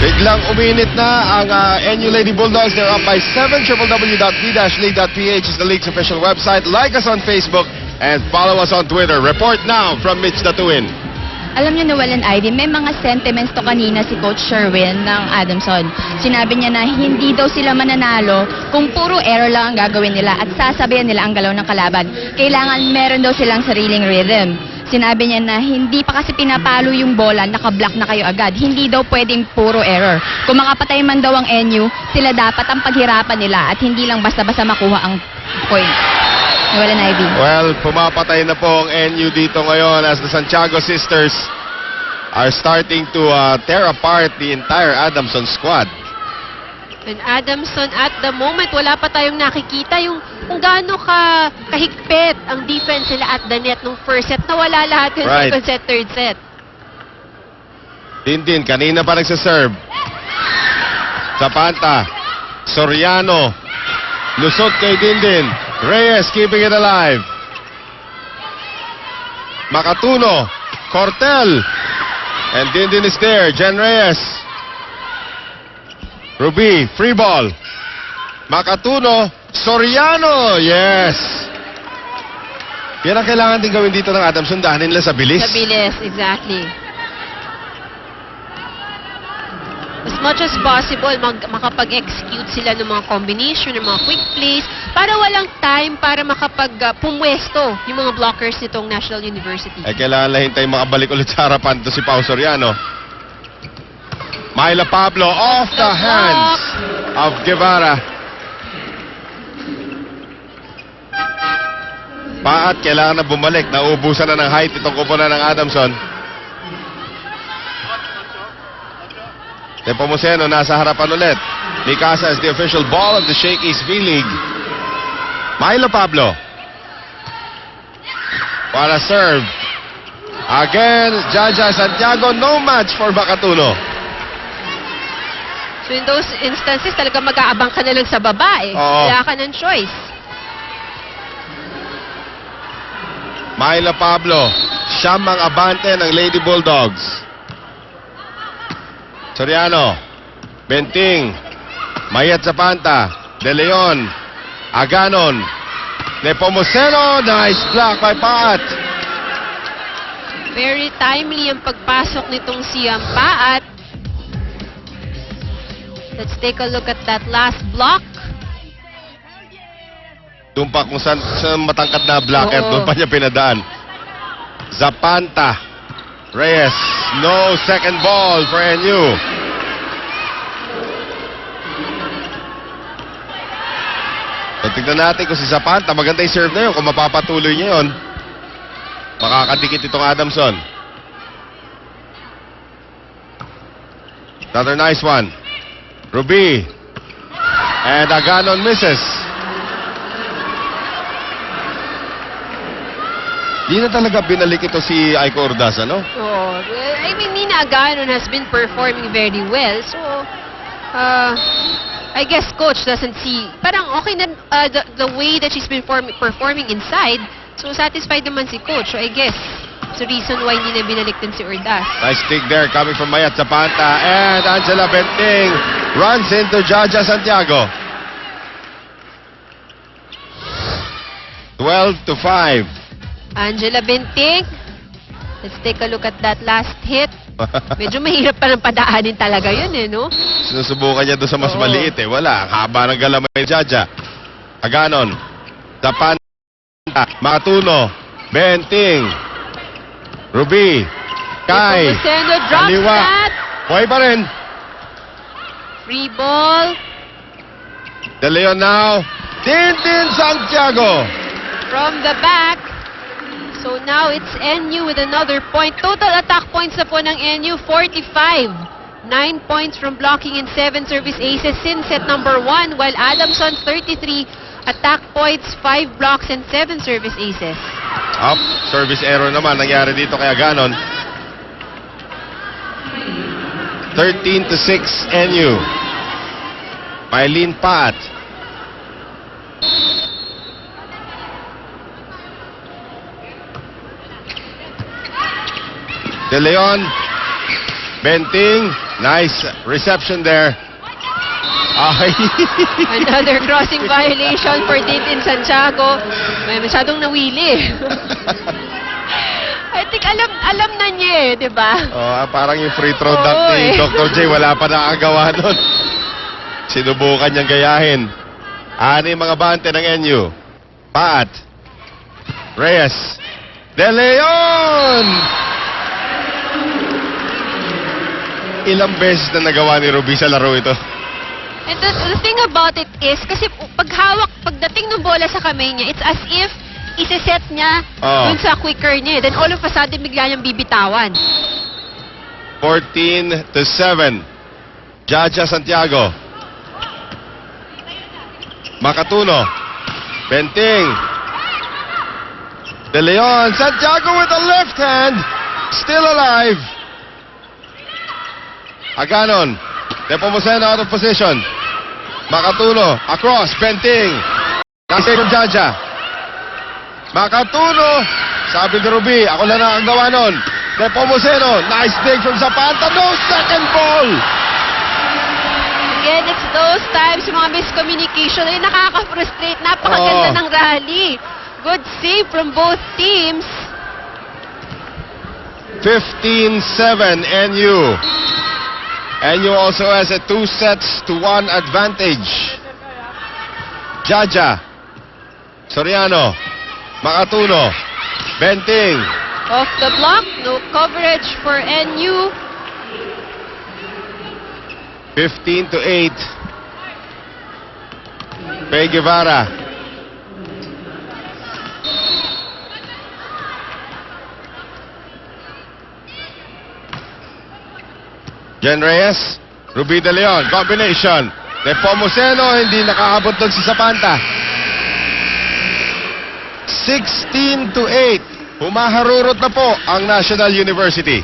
Biglang uminit na ang NU Lady Bulldogs. They're up by 7. www.b-league.ph is the league's official website. Like us on Facebook and follow us on Twitter. Report now from Mitch Datuin. Alam niyo, Noel and Ivy, may mga sentiments to kanina si Coach Sherwin ng Adamson. Sinabi niya na hindi daw sila mananalo kung puro error lang ang gagawin nila at sasabayan nila ang galaw ng kalaban. Kailangan meron daw silang sariling rhythm. Sinabi niya na hindi pa kasi pinapalo yung bola, nakablock na kayo agad. Hindi daw pwedeng puro error. Kung makapatay man daw ang NU, sila dapat ang paghirapan nila at hindi lang basta-basta makuha ang point. Noel and Ivy. Well, pumapatay na po ang NU dito ngayon as the Santiago sisters are starting to tear apart the entire Adamson squad. And Adamson, at the moment, wala pa tayong nakikita yung kung gaano kahigpit ang defense nila at the net nung first set. Nawala lahat yung Right. second set, third set. Dindin, kanina pa nagsaserve. Zapanta, Soriano, lusot kay Dindin. Reyes keeping it alive. Makatuno, Cortel, and Dindin is there. Jen Reyes. Ruby, free ball. Makatuno, Soriano, yes. Yan ang kailangan din gawin dito ng Adamson, dahanin nila sa bilis. Sa bilis, exactly. As much as possible, makapag-execute sila ng mga combination, ng mga quick plays, para walang time para pumwesto yung mga blockers nitong National University. Ay kailangan lang hintay makabalik ulit sa harapan to si Pao Soriano. Myla Pablo off the hands of Guevara. Paat kailangan na bumalik. Nauubusan na ng height itong kupunan ng Adamson. Nepomuceno nasa harapan ulit. Mikasa is the official ball of the Shakey's V-League. Myla Pablo. Para serve. Again, Jaja Santiago, no match for Makatuno. So in those instances, talaga mag-aabang ka na lang sa baba eh. Oo. Wala ka ng choice. Myla Pablo, siyam ang abante ng Lady Bulldogs. Soriano, Benting, Mayat Zapanta, De Leon, Aganon, Nepomuceno, nice block by Paat. Very timely ang pagpasok nitong si Paat. Let's take a look at that last block. Doon pa kung saan matangkad na blocker, Oo. doon pa niya pinadaan. Zapanta, Reyes, no second ball for NU. So, tignan natin kung si Zapanta, maganda yung serve na yun. Kung mapapatuloy niya yun, makakadikit itong Adamson. Another nice one. Ruby. And Aganon misses. Di na talaga binalik ito si Aiko Ordaz, ano? Oh, I mean, Nina Aganon has been performing very well. So, I guess coach doesn't see, parang okay na the way that she's been performing inside. So, satisfied naman si coach. So, I guess it's the reason why hindi na binalik din si Ordaz. Nice dig there coming from Mayat Zapanta. And Angela Benting runs into Jaja Santiago. 12-5. Angela Benting. Let's take a look at that last hit. Medyo mahirap pa ng padaanin talaga yun eh, no? Sinusubukan niya doon sa mas Oo. maliit eh. Wala. Ang haba ng galamay ni Jaja. Aganon. Zapanta. Makatuno. Benting. Ruby. Kai. Nepomuceno drops Kaliwa. that. Buhay pa rin. Free ball. De Leon now. Tintin Santiago. From the back. So now it's NU with another point. Total attack points na po ng NU, 45. 9 points from blocking and 7 service aces since set number 1, while Adamson 33 attack points, 5 blocks and 7 service aces. Up. Service error naman nangyari dito kay Aganon. 13-6 NU. Mylene Pat. De Leon. Benting, nice reception there. Ay. Another crossing violation for Tintin Santiago. May masyadong nawili. I think alam na niya eh, di ba? Oh, parang yung free throw dunk Oo, ni eh. Dr. J, wala pa nakagawa nun. Sinubukan niyang gayahin. Ani mga bante ng NU. Pat. Reyes. De Leon! Ilang beses na nagawa ni Ruby sa laro ito. And the thing about it is, kasi pagdating ng bola sa kamay niya, it's as if isi-set niya Oo. dun sa quicker niya. Then all of a sudden, bigla niyang bibitawan. 14-7. Jaja Santiago. Makatuno. Benting. De Leon. Santiago with the left hand. Still alive. Aganon. Nepomuceno out of position. Makatuno. Across. Benting. Nasa from Jaja. Makatuno. Sabi ni Ruby, ako lang nakagawa nun. Nepomuceno. Nice dig from Zapata. No second ball. Again, it's those times, yung mga miscommunication, ay nakaka-frustrate. Napakaganda Oo. ng rally. Good save from both teams. 15-7 NU. NU also has a 2-1 advantage. Jaja. Soriano. Makatuno. Benting. Off the block, no coverage for NU. 15-8. Pei Guevara. Jen Reyes. Ruby De Leon. Combination. Nepomuceno hindi nakaabot doon sa Zapanta. 16-8. Humaharurot na po ang National University.